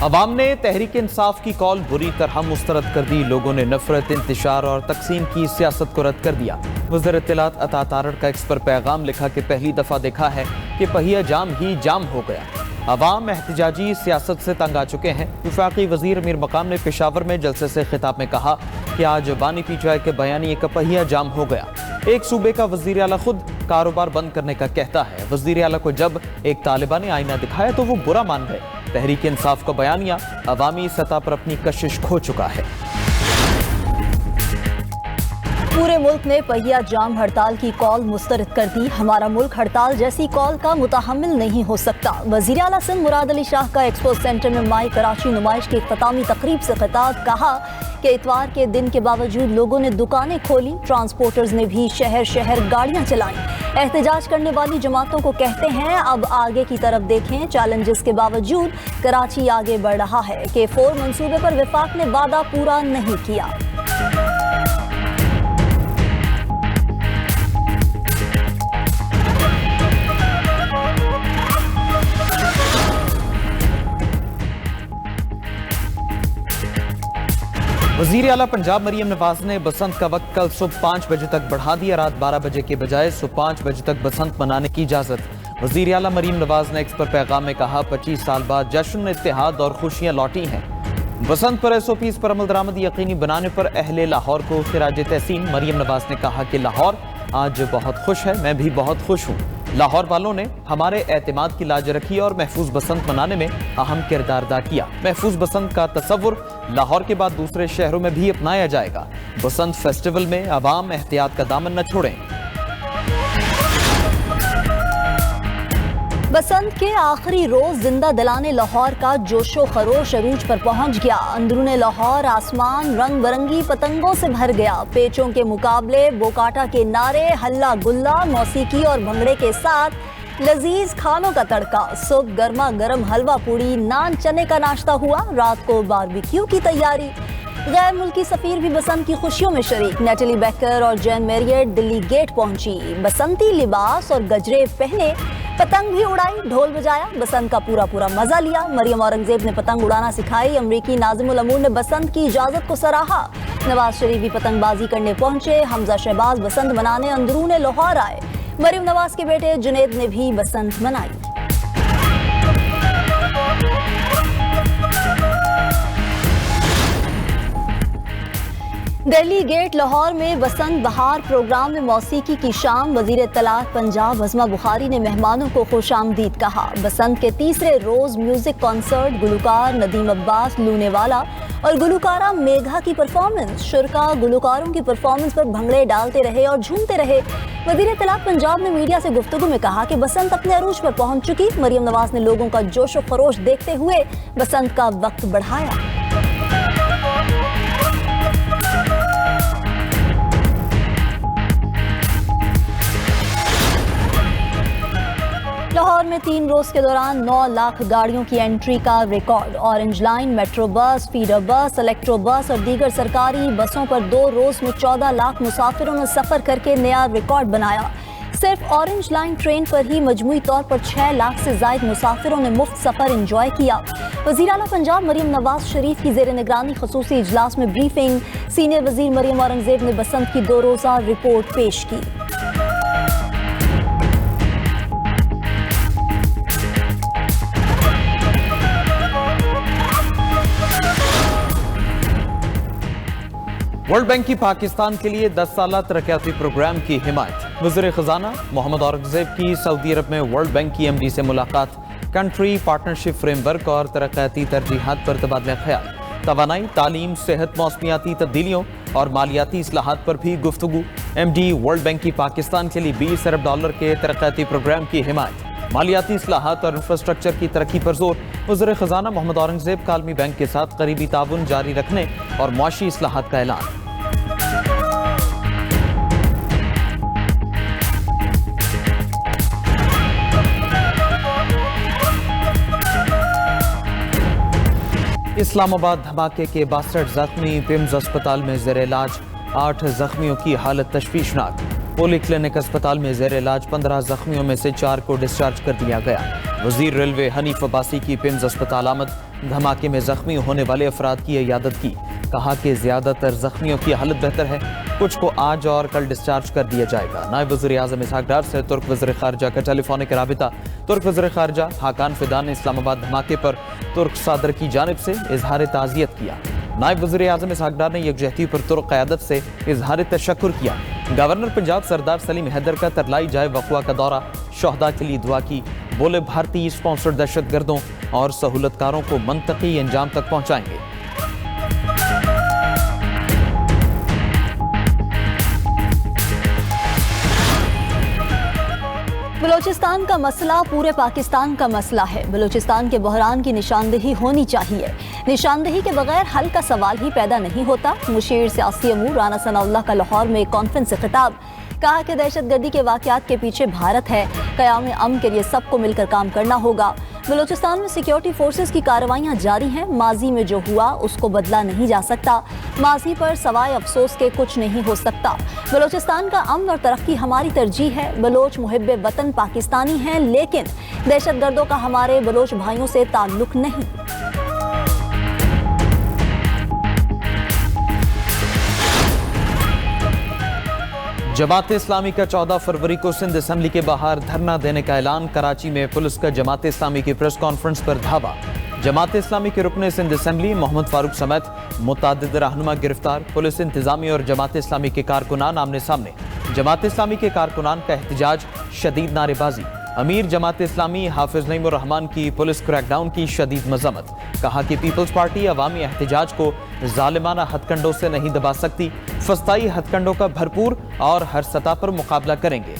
अवाम ने तहरीक इंसाफ की कॉल बुरी तरह मुस्तरद कर दी। लोगों ने नफरत, इंतशार और तकसीम की सियासत को रद्द कर दिया। वज़ीर इत्तलात अता तारड़ का एक्स पर पैगाम लिखा कि पहली दफ़ा देखा है कि पहिया जाम ही जाम हो गया। अवाम एहतजाजी सियासत से तंग आ चुके हैं। वफाकी वज़ीर अमीर मकाम ने पेशावर में जलसे से खिताब में कहा कि आज बानी पीटीआई के बयानी का पहिया जाम हो गया। एक सूबे का वज़ीर आला खुद कारोबार बंद करने का कहता है। वज़ीर आला को जब एक तालिबानी आईना दिखाया तो वो बुरा मान गए। तहरीक इंसाफ का बयानिया अवामी सतह पर अपनी कशिश खो चुका है। पूरे मुल्क ने पहिया जाम हड़ताल की कॉल मुस्तरद कर दी। हमारा मुल्क हड़ताल जैसी कॉल का मुतहम्मिल नहीं हो सकता। वज़ीर आला सिंध मुराद अली शाह का एक्सपो सेंटर में माई कराची नुमाइश की इख्तितामी तकरीब से खिताब। कहा कि इतवार के दिन के बावजूद लोगों ने दुकानें खोली, ट्रांसपोर्टर्स ने भी शहर शहर गाड़ियां चलाई। एहतजाज करने वाली जमातों को कहते हैं अब आगे की तरफ देखें। चैलेंजेस के बावजूद कराची आगे बढ़ रहा है कि 4 मंसूबे पर वफाक ने वादा पूरा नहीं किया। वज़ीर आला पंजाब मरियम नवाज ने बसंत का वक्त कल सुबह 5 बजे तक बढ़ा दिया। रात 12 बजे के बजाय सुबह 5 बजे तक बसंत मनाने की इजाजत। वज़ीर आला मरियम नवाज ने एक्स पर पैगाम में कहा 25 साल बाद जश्न, इत्तेहाद और खुशियां लौटी हैं। बसंत पर SOPs पर अमल दरामद यकीनी बनाने पर अहले लाहौर को खिराज तहसीन। मरियम नवाज ने कहा कि लाहौर आज बहुत खुश है, मैं भी बहुत खुश हूँ। लाहौर वालों ने हमारे एतमाद की लाज रखी और महफूज बसंत मनाने में अहम किरदार अदा किया। महफूज बसंत का तस्वुर लाहौर के बाद दूसरे शहरों में भी अपनाया जाएगा। बसंत फेस्टिवल में अवाम एहतियात का दामन न छोड़ें। बसंत के आखिरी रोज जिंदा दिलाने लाहौर का जोशो खरोश अरूज पर पहुंच गया। अंदरूने लाहौर आसमान रंग बिरंगी पतंगों से भर गया। पेचों के मुकाबले, बोकाटा के नारे, हल्ला गुल्ला, मौसीकी और भंगड़े के साथ लजीज खानों का तड़का। सुबह गर्मा गर्म हलवा पूड़ी, नान, चने का नाश्ता हुआ। रात को बारबेक्यू की तैयारी। गैर मुल्की सफीर भी बसंत की खुशियों में शरीक। नेटली बेकर और जैन मैरियट दिल्ली गेट पहुंची। बसंती लिबास और गजरे पहने, पतंग भी उड़ाई, ढोल बजाया, बसंत का पूरा मजा लिया। मरियम औरंगजेब ने पतंग उड़ाना सिखाई। अमरीकी नाज़िमुल अमूर ने बसंत की इजाजत को सराहा। नवाज शरीफ भी पतंगबाजी करने पहुंचे। हमजा शहबाज बसंत मनाने अंदरूने लाहौर आए। मरियम नवाज के बेटे जुनेद ने भी बसंत मनाई। दिल्ली गेट लाहौर में बसंत बहार प्रोग्राम में मौसीकी की शाम। वज़ीर इत्तलात पंजाब हज़मा बुखारी ने मेहमानों को खुशामदीद कहा। बसंत के तीसरे रोज म्यूजिक कॉन्सर्ट, गुलकार नदीम अब्बास लूनेवाला और गुलकारा मेघा की परफॉर्मेंस। शुरका गुलकारों की परफॉर्मेंस पर भंगड़े डालते रहे और झूमते रहे। वज़ीर इत्तलात पंजाब ने मीडिया से गुफ्तगू में कहा कि बसंत अपने अरूज पर पहुंच चुकी। मरियम नवाज ने लोगों का जोश और खरोश देखते हुए बसंत का वक्त बढ़ाया। लाहौर में 3 रोज के दौरान 9 लाख गाड़ियों की एंट्री का record. Orange line, metro bus, feeder बस, इलेक्ट्रो बस और दीगर सरकारी बसों पर 2 रोज में 14 लाख मुसाफिरों ने सफर करके नया रिकॉर्ड बनाया। सिर्फ ऑरेंज लाइन ट्रेन पर ही मजमूई तौर पर 6 लाख से ज्यादा मुसाफिरों ने मुफ्त सफर एंजॉय किया। वज़ीर आला पंजाब मरियम नवाज शरीफ की जेर निगरानी खसूसी इजलास में ब्रीफिंग। सीनियर वजीर मरियम औरंगजेब ने बसंत की 2 रोजा रिपोर्ट पेश की। वर्ल्ड बैंक की पाकिस्तान के लिए 10 साला तरक्याती प्रोग्राम की हिमायत। वज़ीर ख़जाना मोहम्मद औरंगजेब की सऊदी अरब में वर्ल्ड बैंक की MD से मुलाकात। कंट्री पार्टनरशिप फ्रेमवर्क और तरक्याती तरजीहात पर तबादला ख्याल। तवानाई, तालीम, सेहत, मौसमियाती तब्दीलियों और मालियाती इस्लाहात पर भी गुफ्तगू। MD वर्ल्ड बैंक की पाकिस्तान के लिए $20 अरब के तरक्याती प्रोग्राम की हिमायत। मालियाती इस्लाहात और इंफ्रास्ट्रक्चर की तरक्की पर जोर। वज़ीर ख़जाना मोहम्मद औरंगजेब का आलमी बैंक के साथ करीबी ताउन जारी रखने और मुआशी इस्लाहात का ऐलान। इस्लामाबाद धमाके के 62 जख्मी। पिम्स अस्पताल में ज़ेर इलाज 8 जख्मियों की हालत तशवीशनाक। पोली क्लिनिक अस्पताल में ज़ेर इलाज 15 जख्मियों में से 4 को डिस्चार्ज कर दिया गया। वजीर रेलवे हनीफ अब्बासी की पिम्स अस्पताल आमद, धमाके में जख्मी होने वाले अफराद की इयादत की। कहा कि ज्यादातर जख्मियों की हालत बेहतर है, कुछ को आज और कल डिस्चार्ज कर दिया जाएगा। नायब वज़ीर आज़म इसहाक डार से तुर्क वज़ीर खारजा का टेलीफोनिक राबिता। तुर्क वज़ीर खारजा हाकान फिदान ने इस्लामाबाद धमाके पर तुर्क सदर की जानिब से इजहार ताज़ियत किया। नायब वज़ीर आज़म इसहाक डार ने यकजहती पर तुर्क क़यादत से इजहार तशक्कुर किया। गवर्नर पंजाब सरदार सलीम हैदर का तरलाई जाए वक़वा का दौरा, शहदा के लिए दुआ की। बोले भारतीय स्पॉन्सर्ड दहशतगर्दों और सहूलतकारों को मंतकी अंजाम तक पहुँचाएंगे। बलूचिस्तान का मसला पूरे पाकिस्तान का मसला है। बलूचिस्तान के बहरान की निशानदेही होनी चाहिए। निशानदेही के बगैर हल का सवाल ही पैदा नहीं होता। मुशीर सियासी अमूर राना सनाउल्लाह का लाहौर में कॉन्फ्रेंस से खिताब। कहा कि दहशतगर्दी के वाक़यात के पीछे भारत है। क़याम अमन के लिए सबको मिलकर काम करना होगा। बलूचिस्तान में सिक्योरिटी फोर्सेस की कार्रवाइयाँ जारी हैं। माजी में जो हुआ उसको बदला नहीं जा सकता। माजी पर सवाए अफसोस के कुछ नहीं हो सकता। बलूचिस्तान का अमन और तरक्की हमारी तरजीह है। बलोच मुहिब्बे वतन पाकिस्तानी हैं, लेकिन दहशतगर्दों का हमारे बलोच भाइयों से ताल्लुक नहीं। जमात इस्लामी का 14 फरवरी को सिंध असम्बली के बाहर धरना देने का ऐलान। कराची में पुलिस का जमात इस्लामी की प्रेस कॉन्फ्रेंस पर धावा। जमात इस्लामी के रुकने सिंध असम्बली मोहम्मद फारूक समेत मुतादिद रहनुमा गिरफ्तार। पुलिस इंतजामी और जमात इस्लामी के कारकुनान आमने सामने। जमात इस्लामी के कारकुनान का एहतजाज, शदीद नारेबाजी। अमीर जमात इस्लामी हाफिज नईमुर रहमान की पुलिस क्रैकडाउन की शदीद मजम्मत। कहा कि पीपल्स पार्टी अवामी एहतजाज को जालिमाना हथकंडों से नहीं दबा सकती। फस्ताई हथकंडों का भरपूर और हर सतह पर मुकाबला करेंगे।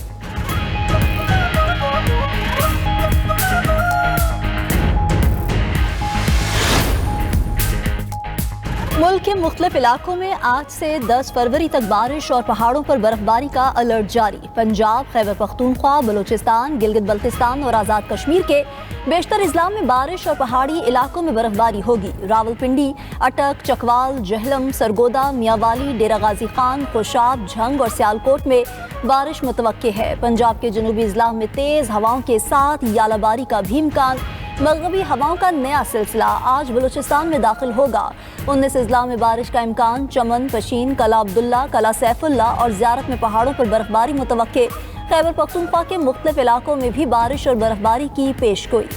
मुल्क के मुख्तलिफ इलाकों में आज से 10 फरवरी तक बारिश और पहाड़ों पर बर्फबारी का अलर्ट जारी। पंजाब, खैबर पख्तूनख्वा, बलूचिस्तान, गिलगित बल्तिस्तान और आज़ाद कश्मीर के बेशतर इजला में बारिश और पहाड़ी इलाकों में बर्फबारी होगी। रावलपिंडी, अटक, चकवाल, जहलम, सरगोदा, मियावाली, डेरा गाजी खान, खुशाब, झंग और सियालकोट में बारिश मुतवक्के है। पंजाब के जनूबी इजला में तेज़ हवाओं के साथ यालाबारी का भी इम्कान। मगरबी हवाओं का नया सिलसिला आज बलूचिस्तान में दाखिल होगा। 19 इजला में बारिश का इम्कान। चमन, पशीन, कला अब्दुल्ला, कला सैफुल्ला और ज़ियारत में पहाड़ों पर बर्फबारी मुतवक्के। खैबर पख्तूनख्वा के मुख्तलिफ इलाकों में भी बारिश और बर्फबारी की पेशगोई।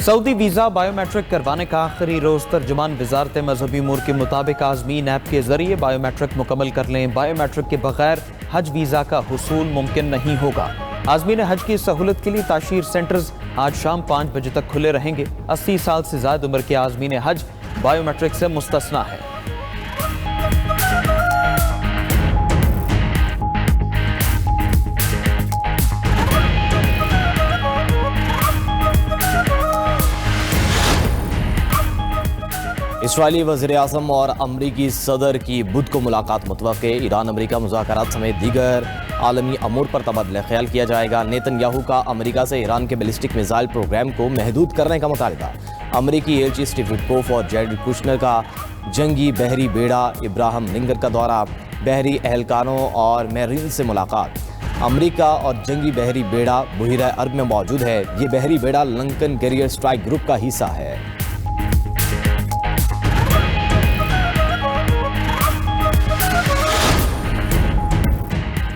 सऊदी वीज़ा बायोमेट्रिक करवाने का आखिरी रोज। तर्जुमान वजारत मजहबी उमूर के मुताबिक आज़मीन ऐप के जरिए बायोमेट्रिक मुकम्मल कर लें। बायोमेट्रिक के बगैर हज वीज़ा का हुसूल मुमकिन नहीं होगा। आज़मीन हज की सहूलत के लिए ताशीर सेंटर्स आज शाम 5 बजे तक खुले रहेंगे। 80 साल से ज़्यादा उम्र के आज़मीन हज बायोमेट्रिक से मुस्तस्ना है। इसराइली वज़ीर-ए-आज़म और अमरीकी सदर की बुध को मुलाकात मुतवक्के। ईरान अमरीका मुज़ाकरात समेत दीगर आलमी अमूर पर तबादला ख्याल किया जाएगा। नेतन्याहू का अमरीका से ईरान के बैलिस्टिक मिसाइल प्रोग्राम को महदूद करने का मुतालबा। अमरीकी एलची स्टीव विटकोफ और जैरेड कुशनर का जंगी बहरी बेड़ा इब्राहिम लिंकन का दौरा। बहरी एहलकारों और मैरीन से मुलाकात। अमरीका और जंगी बहरी बेड़ा बहिरा अरब में मौजूद है। ये बहरी बेड़ा लंकन कैरियर स्ट्राइक ग्रुप का हिस्सा है।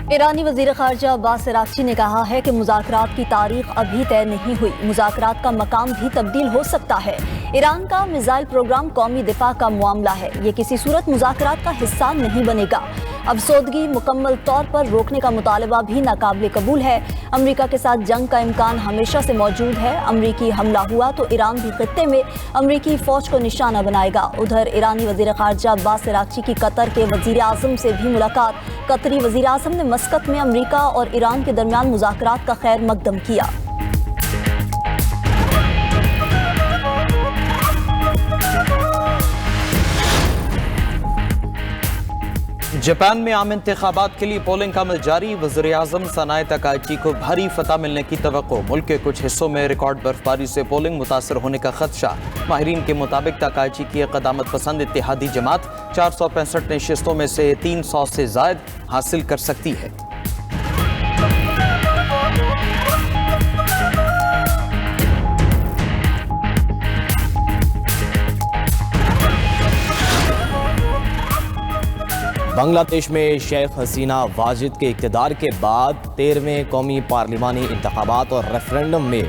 ईरानी वज़ीर ख़ारजा अब्बास अराग़ची ने कहा है कि मुज़ाकरात की तारीख अभी तय नहीं हुई। मुज़ाकरात का मकाम भी तब्दील हो सकता है। ईरान का मिसाइल प्रोग्राम कौमी दिफा का मामला है। ये किसी सूरत मुज़ाकरात का हिस्सा नहीं बनेगा। अफसोदगी मुकम्मल तौर पर रोकने का मुतालबा भी नाकाबिल कबूल है। अमरीका के साथ जंग का इम्कान हमेशा से मौजूद है। अमरीकी हमला हुआ तो ईरान भी खित्ते में अमरीकी फ़ौज को निशाना बनाएगा। उधर ईरानी वज़ीर ख़ारजा अब्बास अराग़ची की कतर के वज़ीर आज़म से भी मुलाकात। कतरी वज़ीर आज़म ने मस्कत में अमरीका और ईरान के दरमियान मुज़ाकरात का खैर मकदम किया। जापान में आम इंतखाबात के लिए पोलिंग का अमल जारी। वज़ीर-ए-आज़म सनाए तकाइची को भारी फतह मिलने की तवक्को। मुल्क के कुछ हिस्सों में रिकॉर्ड बर्फबारी से पोलिंग मुतासर होने का खदशा। माहिरीन के मुताबिक तकाइची की क़दामत पसंद इत्तेहादी जमात 465 नशिस्तों में से 300 से ज़ायद हासिल कर सकती है। बांग्लादेश में शेख हसीना वाजिद के इक़्तिदार के बाद 13वें कौमी पार्लिमानी इंतखाबात और रेफरेंडम में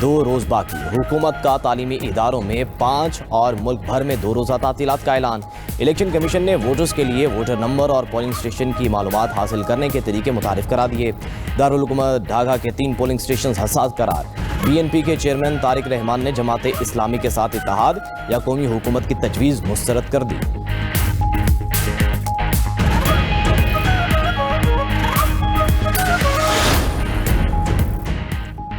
2 रोज़ बाकी। हुकूमत का तालीमी इदारों में 5 और मुल्क भर में 2 रोज़ा तातीलात का ऐलान। इलेक्शन कमीशन ने वोटर्स के लिए वोटर नंबर और पोलिंग स्टेशन की मालूमात हासिल करने के तरीके मुतारिफ करा दिए। दारुल हुकूमत ढाका के 3 पोलिंग स्टेशन हसास करार। BNP के चेयरमैन तारिक रहमान ने जमात इस्लामी के साथ इत्तेहाद या कौमी हुकूमत की तजवीज़ मुस्तरद कर दी।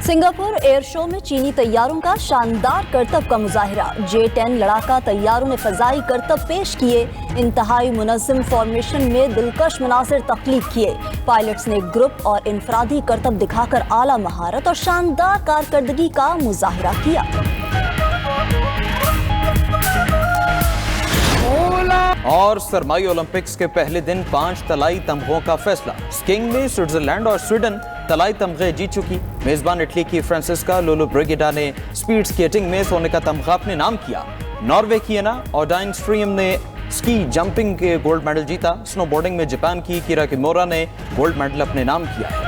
सिंगापुर एयर शो में चीनी तैयारों का शानदार करतब का मुजाहिरा। J-10 लड़ाका तैयारों ने फजाई करतब पेश किए। इंतहाई मुनज़्ज़म फॉर्मेशन में दिलकश मनाज़िर तख्लीक किए। पायलट्स ने ग्रुप और इनफरादी करतब दिखाकर आला महारत और शानदार कारकर्दगी का मुजाहिरा किया। और सरमाई ओलंपिक्स के पहले दिन 5 तलाई तमगों का फैसला। स्कीइंग में स्विट्जरलैंड और स्वीडन तलाई तमगे जीत चुकी। मेजबान इटली की फ्रांसिस्का लोलोब्रिगिडा ने स्पीड स्केटिंग में सोने का तमगा अपने नाम किया। नॉर्वे की एना ओडाइनस्ट्रीम ने स्की जंपिंग के गोल्ड मेडल जीता। स्नोबोर्डिंग में जापान की किरा किमोरा ने गोल्ड मेडल अपने नाम किया है।